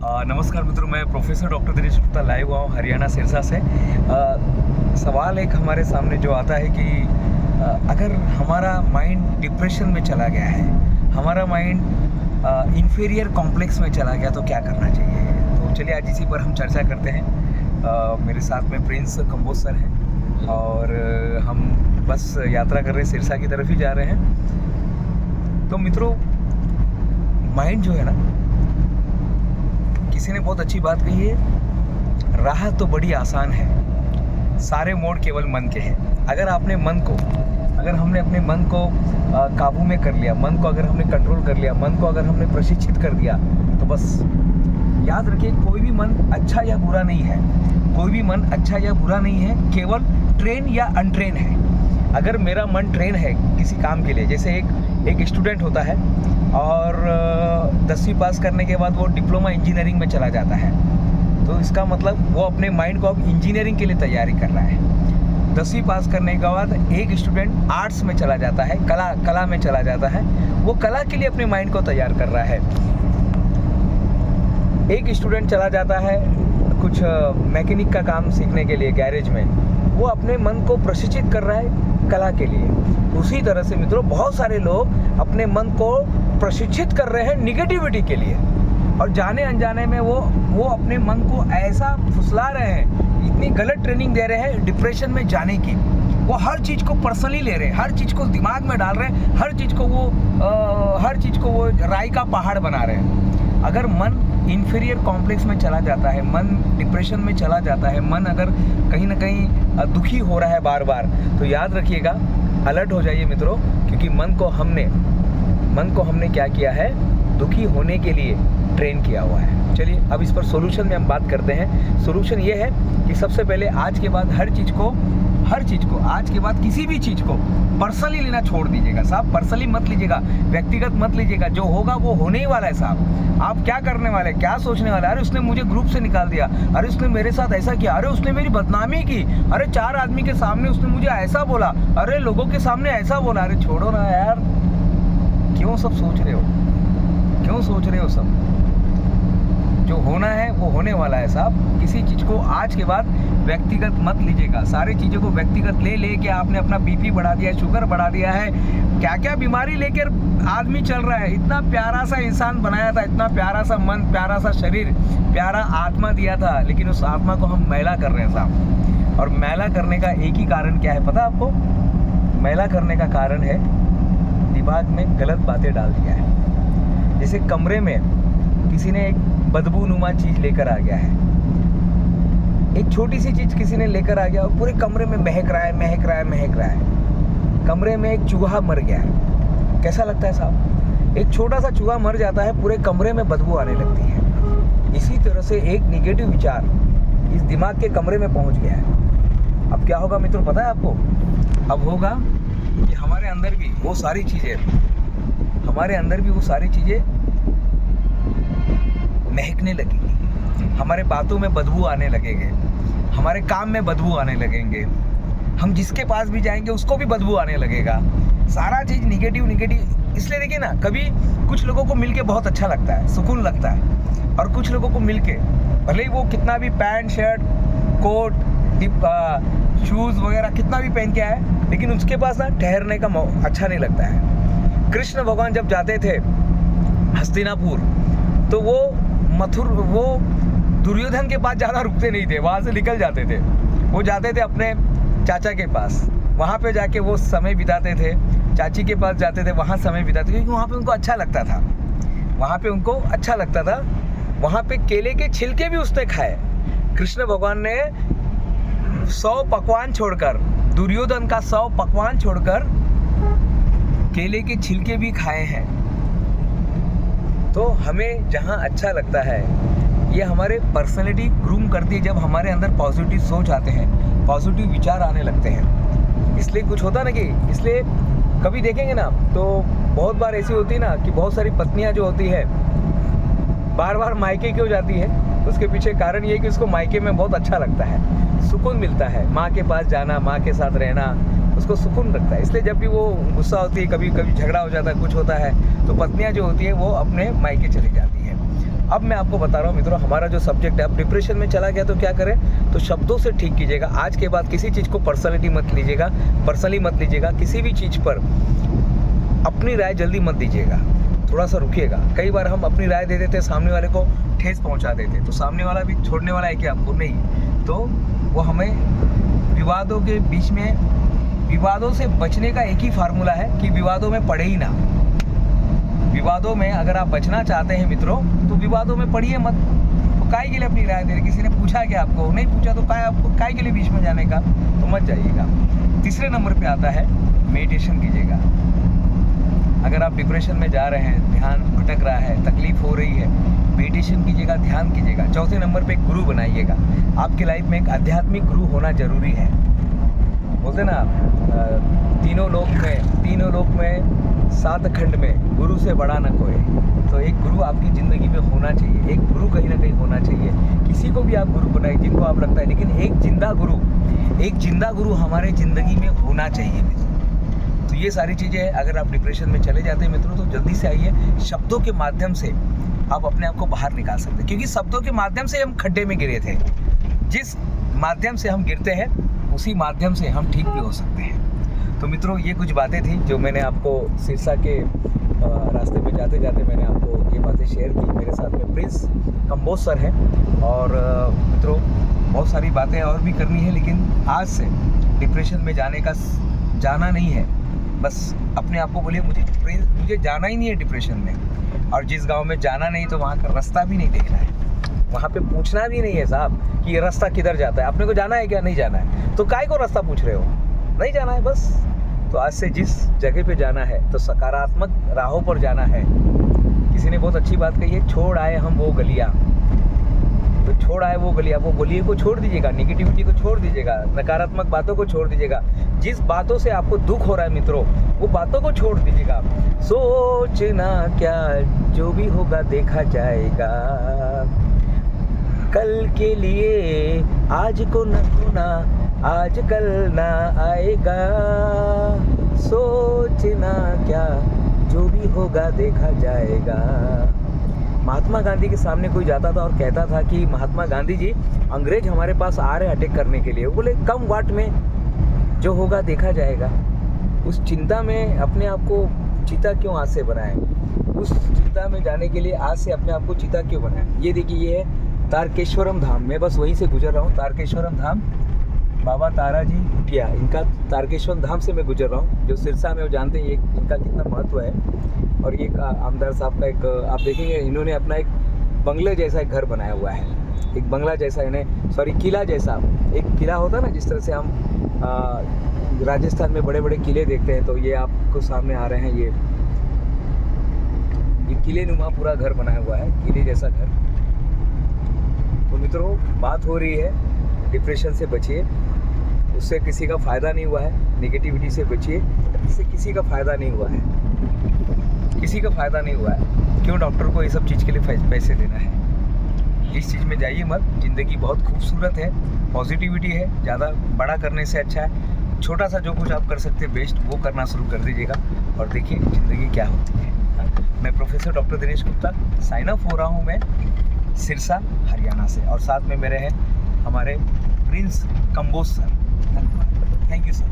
नमस्कार मित्रों, मैं professor doctor Dinesh Gupta live हुआ हूँ हरियाणा सिरसा से। सवाल एक हमारे सामने जो आता है कि अगर हमारा माइंड डिप्रेशन में चला गया है, हमारा माइंड इन्फीरियर कॉम्प्लेक्स में चला गया तो क्या करना चाहिए। तो चलिए आज इसी पर हम चर्चा करते हैं। मेरे साथ में प्रिंस कंबोज सर हैं और हम बस यात्रा कर रहे हैं, सिरसा की तरफ ही जा रहे हैं। तो मित्रों, माइंड जो है ना, किसी ने बहुत अच्छी बात कही है, राह तो बड़ी आसान है, सारे मोड़ केवल मन के हैं। अगर हमने अपने मन को काबू में कर लिया, मन को अगर हमने कंट्रोल कर लिया, मन को अगर हमने प्रशिक्षित कर दिया, तो बस याद रखिए, कोई भी मन अच्छा या बुरा नहीं है, कोई भी मन अच्छा या बुरा नहीं है, केवल ट्रेन या अनट्रेन है। अगर मेरा मन ट्रेन है किसी काम के लिए, जैसे एक स्टूडेंट होता है और 10वीं पास करने के बाद वो डिप्लोमा इंजीनियरिंग में चला जाता है, तो इसका मतलब वो अपने माइंड को अब इंजीनियरिंग के लिए तैयारी कर रहा है। 10वीं पास करने के बाद एक स्टूडेंट आर्ट्स में चला जाता है, कला में चला जाता है, वो कला के लिए अपने माइंड को तैयार कर रहा है। एक स्टूडेंट चला जाता है कुछ मैकेनिक का काम सीखने के लिए गैरेज में, वो अपने मन को प्रशिक्षित कर रहा है कला के लिए। उसी तरह से मित्रों, बहुत सारे लोग अपने मन को प्रशिक्षित कर रहे हैं निगेटिविटी के लिए, और जाने अनजाने में वो अपने मन को ऐसा फुसला रहे हैं, इतनी गलत ट्रेनिंग दे रहे हैं डिप्रेशन में जाने की। वो हर चीज़ को पर्सनली ले रहे हैं, हर चीज़ को दिमाग में डाल रहे हैं, हर चीज़ को वो राई का पहाड़ बना रहे हैं। अगर मन इन्फीरियर कॉम्प्लेक्स में चला जाता है, मन डिप्रेशन में चला जाता है, मन अगर कहीं ना कहीं दुखी हो रहा है बार बार, तो याद रखिएगा, अलर्ट हो जाइए मित्रों, क्योंकि मन को हमने क्या किया है, दुखी होने के लिए ट्रेन किया हुआ है। चलिए अब इस पर सोल्यूशन में हम बात करते हैं। सोल्यूशन ये है कि सबसे पहले आज के बाद हर चीज़ को आज के बाद किसी भी चीज़ को पर्सनली लेना छोड़ दीजिएगा साहब। पर्सनली मत लीजिएगा, व्यक्तिगत मत लीजिएगा। जो होगा वो होने ही वाला है साहब। आप क्या करने वाले, क्या सोचने वाले, अरे उसने मुझे ग्रुप से निकाल दिया, अरे उसने मेरे साथ ऐसा किया, अरे उसने मेरी बदनामी की, अरे 4 आदमी के सामने उसने मुझे ऐसा बोला, अरे लोगों के सामने ऐसा बोला। अरे छोड़ो ना यार, क्यों सब सोच रहे हो सब। जो होना है वो होने वाला है साहब। किसी चीज़ को आज के बाद व्यक्तिगत मत लीजिएगा। सारी चीज़ों को व्यक्तिगत ले के आपने अपना बीपी बढ़ा दिया है, शुगर बढ़ा दिया है, क्या क्या बीमारी लेकर आदमी चल रहा है। इतना प्यारा सा इंसान बनाया था, इतना प्यारा सा मन, प्यारा सा शरीर, प्यारा आत्मा दिया था, लेकिन उस आत्मा को हम मैला कर रहे हैं साहब। और मैला करने का एक ही कारण क्या है पता आपको? मैला करने का कारण है दिमाग में गलत बातें डाल दिया है। जैसे कमरे में किसी ने एक बदबूनुमा चीज़ लेकर आ गया है, एक छोटी सी चीज़ किसी ने लेकर आ गया और पूरे कमरे में महक रहा है। कमरे में एक चूहा मर गया है, कैसा लगता है साहब? एक छोटा सा चूहा मर जाता है, पूरे कमरे में बदबू आने लगती है। इसी तरह से एक निगेटिव विचार इस दिमाग के कमरे में पहुंच गया है। अब क्या होगा मित्रों, पता है आपको? अब होगा कि हमारे अंदर भी वो सारी चीज़ें महकने लगेंगी, हमारे बातों में बदबू आने लगेंगे, हमारे काम में बदबू आने लगेंगे, हम जिसके पास भी जाएंगे उसको भी बदबू आने लगेगा। सारा चीज़ निगेटिव। इसलिए देखिए ना, कभी कुछ लोगों को मिलके बहुत अच्छा लगता है, सुकून लगता है, और कुछ लोगों को मिलके भले ही वो कितना भी पैंट शर्ट कोट शूज़ वगैरह कितना भी पहन के आए, लेकिन उसके पास ना ठहरने का अच्छा नहीं लगता है। कृष्ण भगवान जब जाते थे हस्तिनापुर, तो वो दुर्योधन के पास ज़्यादा रुकते नहीं थे, वहाँ से निकल जाते थे। वो जाते थे अपने चाचा के पास, वहाँ पे जाके वो समय बिताते थे। चाची के पास जाते थे, वहाँ समय बिताते थे, क्योंकि वहाँ पे उनको अच्छा लगता था। वहाँ पे केले के छिलके भी उसने खाए। कृष्ण भगवान ने 100 पकवान छोड़कर, दुर्योधन का 100 पकवान छोड़कर केले के छिलके भी खाए हैं। तो हमें जहाँ अच्छा लगता है, ये हमारे पर्सनैलिटी ग्रूम करती है। जब हमारे अंदर पॉजिटिव सोच आते हैं, पॉजिटिव विचार आने लगते हैं, इसलिए कुछ होता ना कि, इसलिए कभी देखेंगे ना तो बहुत बार ऐसी होती है ना कि बहुत सारी पत्नियां जो होती है बार बार मायके क्यों जाती है, उसके पीछे कारण ये है कि उसको मायके में बहुत अच्छा लगता है, सुकून मिलता है। माँ के पास जाना, माँ के साथ रहना उसको सुकून लगता है। इसलिए जब भी वो गुस्सा होती है, कभी कभी झगड़ा हो जाता है, कुछ होता है, तो पत्नियां जो होती है वो अपने मायके चली जाती हैं। अब मैं आपको बता रहा हूँ मित्रों, हमारा जो सब्जेक्ट है, अब डिप्रेशन में चला गया तो क्या करें, तो शब्दों से ठीक कीजिएगा। आज के बाद किसी चीज़ को पर्सनली मत लीजिएगा, किसी भी चीज़ पर अपनी राय जल्दी मत दीजिएगा, थोड़ा सा रुकिएगा। कई बार हम अपनी राय दे देते हैं, सामने वाले को ठेस पहुंचा देते, तो सामने वाला भी छोड़ने वाला है क्या आपको? नहीं। तो वो हमें विवादों के बीच में, विवादों से बचने का एक ही फार्मूला है कि विवादों में पड़े ही ना। विवादों में अगर आप बचना चाहते हैं मित्रों, तो विवादों में पड़िए मत। तो काय के लिए अपनी राय दे रहे, किसी ने पूछा क्या आपको? नहीं पूछा, तो काय के लिए बीच में जाने का, तो मत जाइएगा। तीसरे नंबर पे आता है मेडिटेशन कीजिएगा। अगर आप डिप्रेशन में जा रहे हैं, ध्यान भटक रहा है, तकलीफ हो रही है, मेडिटेशन कीजिएगा, ध्यान कीजिएगा। चौथे नंबर पे एक गुरु बनाइएगा। आपकी लाइफ में एक आध्यात्मिक गुरु होना जरूरी है। बोलते ना तीनों लोक में 7 खंड में गुरु से बड़ा न कोई। तो एक गुरु आपकी ज़िंदगी में होना चाहिए, एक गुरु कहीं ना कहीं होना चाहिए। किसी को भी आप गुरु बनाइए जिनको आप लगता है, लेकिन एक जिंदा गुरु हमारे ज़िंदगी में होना चाहिए मित्रों। तो ये सारी चीज़ें अगर आप डिप्रेशन में चले जाते हैं मित्रों, तो जल्दी से आइए। शब्दों के माध्यम से आप अपने आप को बाहर निकाल सकते हैं, क्योंकि शब्दों के माध्यम से हम खड्डे में गिरे थे। जिस माध्यम से हम गिरते हैं, उसी माध्यम से हम ठीक भी हो सकते हैं। तो मित्रों, ये कुछ बातें थी जो मैंने आपको सिरसा के रास्ते में जाते जाते मैंने आपको ये बातें शेयर की। मेरे साथ में प्रिंस कंबोज सर हैं। और मित्रों, बहुत सारी बातें और भी करनी है, लेकिन आज से डिप्रेशन में जाना नहीं है। बस अपने आप को बोलिए, मुझे जाना ही नहीं है डिप्रेशन में। और जिस गांव में जाना नहीं, तो वहाँ का रास्ता भी नहीं देखना है, वहाँ पे पूछना भी नहीं है साहब कि ये रास्ता किधर जाता है। अपने को जाना है क्या? नहीं जाना है, तो काय को रास्ता पूछ रहे हो? नहीं जाना है बस। तो आज से जिस जगह पे जाना है, तो सकारात्मक राहों पर जाना है। किसी ने बहुत अच्छी बात कही है, छोड़ आए हम वो गलियाँ। तो छोड़ आए वो गलियाँ, वो गलियों को छोड़ दीजिएगा, निगेटिविटी को छोड़ दीजिएगा, नकारात्मक बातों को छोड़ दीजिएगा। जिस बातों से आपको दुख हो रहा है मित्रों, वो बातों को छोड़ दीजिएगा। सोचना क्या, जो भी होगा देखा जाएगा। कल के लिए आज को न खोना, आज कल ना आएगा। सोचना क्या, जो भी होगा देखा जाएगा। महात्मा गांधी के सामने कोई जाता था और कहता था कि महात्मा गांधी जी, अंग्रेज हमारे पास आ रहे अटैक करने के लिए। वो बोले, कम वाट में, जो होगा देखा जाएगा। उस चिंता में अपने आप को चीता क्यों आज से बनाएं? उस चिंता में जाने के लिए आज से अपने आप को चीता क्यों बनाएं? ये देखिए, ये है तारकेश्वरम धाम। मैं बस वहीं से गुजर रहा हूँ, तारकेश्वरम धाम। बाबा तारा जी कुटिया, इनका तारकेश्वर धाम से मैं गुजर रहा हूँ। जो सिरसा में, वो जानते हैं इनका कितना महत्व है। और ये आमदार साहब का एक, आप देखेंगे, इन्होंने अपना एक बंगले जैसा एक घर बनाया हुआ है। एक बंगला जैसा, किला जैसा। एक किला होता है ना, जिस तरह से हम राजस्थान में बड़े बड़े किले देखते हैं, तो ये आपको सामने आ रहे हैं। ये किले नुमा पूरा घर बनाया हुआ है, किले जैसा घर। तो मित्रों, बात हो रही है, डिप्रेशन से बचिए, उससे किसी का फ़ायदा नहीं हुआ है। नेगेटिविटी से बचिए, इससे किसी का फ़ायदा नहीं हुआ है, किसी का फ़ायदा नहीं हुआ है। क्यों डॉक्टर को ये सब चीज़ के लिए पैसे देना है? इस चीज़ में जाइए मत। ज़िंदगी बहुत खूबसूरत है, पॉजिटिविटी है। ज़्यादा बड़ा करने से अच्छा है छोटा सा जो कुछ आप कर सकते हैं बेस्ट, वो करना शुरू कर दीजिएगा और देखिए ज़िंदगी क्या होती है। मैं professor doctor Dinesh Gupta sign off हो रहा हूँ, मैं सिरसा हरियाणा से। और साथ में मेरे हैं हमारे Prince Kamboj sir. Thank you sir.